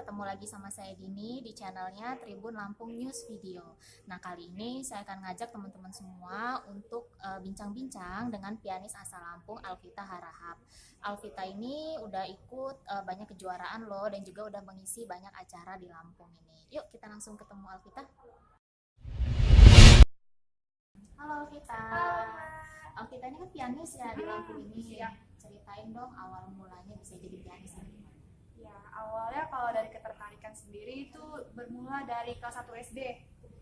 ketemu lagi sama saya Dini di channelnya Tribun Lampung News Video. Nah, kali ini saya akan ngajak teman-teman semua untuk bincang-bincang dengan pianis asal Lampung, Alvita Harahap. Alvita ini udah ikut banyak kejuaraan loh, dan juga udah mengisi banyak acara di Lampung ini. Yuk kita langsung ketemu Alvita. Halo Alvita. Alvita ini kan pianis ya di Lampung ini. Ceritain dong awal mulanya bisa jadi pianis ini. Ya, awalnya kalau dari ketertarikan sendiri itu bermula dari kelas 1 SD.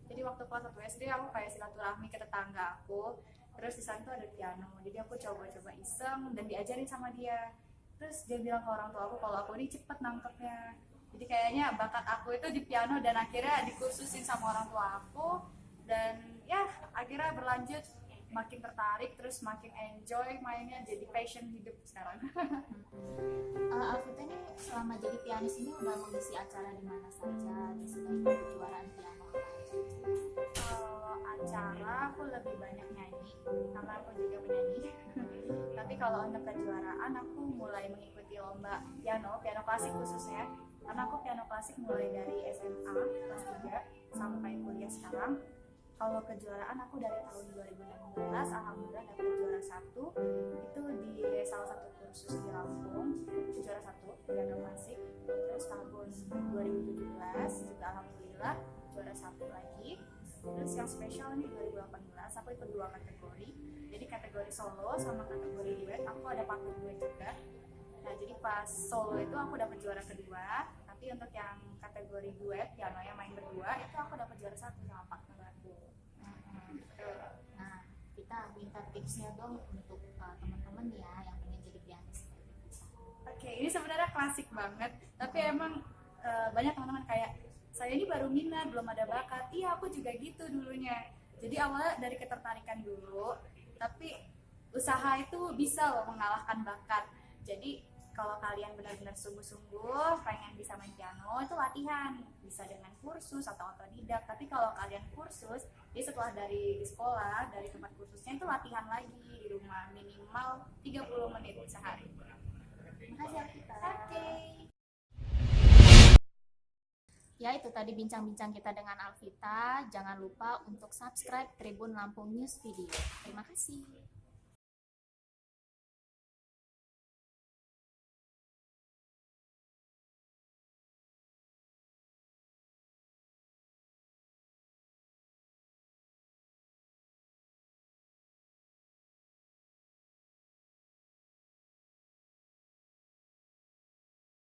Jadi waktu kelas 1 SD aku kayak silaturahmi ke tetangga aku. Terus di sana tuh ada piano. Jadi aku coba-coba iseng dan diajarin sama dia. Terus dia bilang ke orang tua aku kalau aku ini cepet nangkepnya. Jadi kayaknya bakat aku itu di piano dan akhirnya dikursusin sama orang tua aku. Dan ya akhirnya berlanjut makin tertarik, terus makin enjoy mainnya, jadi passion hidup sekarang. Alvita ini selama jadi pianis ini udah mengisi acara di mana saja dan sudah ikut kejuaraan piano apa aja? Kalau acara aku lebih banyak nyanyi karena aku juga penyanyi. Tapi kalau untuk kejuaraan aku mulai mengikuti lomba piano klasik khususnya. Karena aku piano klasik mulai dari SMA kelas 3 sampai kuliah sekarang. Kalau kejuaraan aku dari tahun 2016 alhamdulillah dapat juara 1 itu di salah satu kursus di Lampung, juara 1 piano klasik. Terus tahun 2017 juga alhamdulillah juara 1 lagi. Terus yang spesial nih 2018 aku ikut 2 kategori. Jadi kategori solo sama kategori duet aku ada patut duet juga. Nah jadi pas solo itu aku dapat juara kedua. Tapi untuk yang kategori duet piano yang main berdua itu aku dapat juara 1 sama partner aku. Nah, kita minta tipsnya dong untuk teman-teman ya yang pengen jadi pianis. Oke, ini sebenarnya klasik banget. Tapi emang banyak teman-teman kayak saya ini baru minat, belum ada bakat. Iya, aku juga gitu dulunya. Jadi awalnya dari ketertarikan dulu, tapi usaha itu bisa loh mengalahkan bakat. Jadi kalau kalian benar-benar sungguh-sungguh pengen bisa main piano itu latihan, bisa dengan kursus atau otodidak. Tapi kalau kalian kursus, jadi setelah dari sekolah, dari tempat kursusnya itu latihan lagi di rumah minimal 30 menit sehari. Makasih Alvita. Ya, itu tadi bincang-bincang kita dengan Alvita. Jangan lupa untuk subscribe Tribun Lampung News Video. Terima kasih.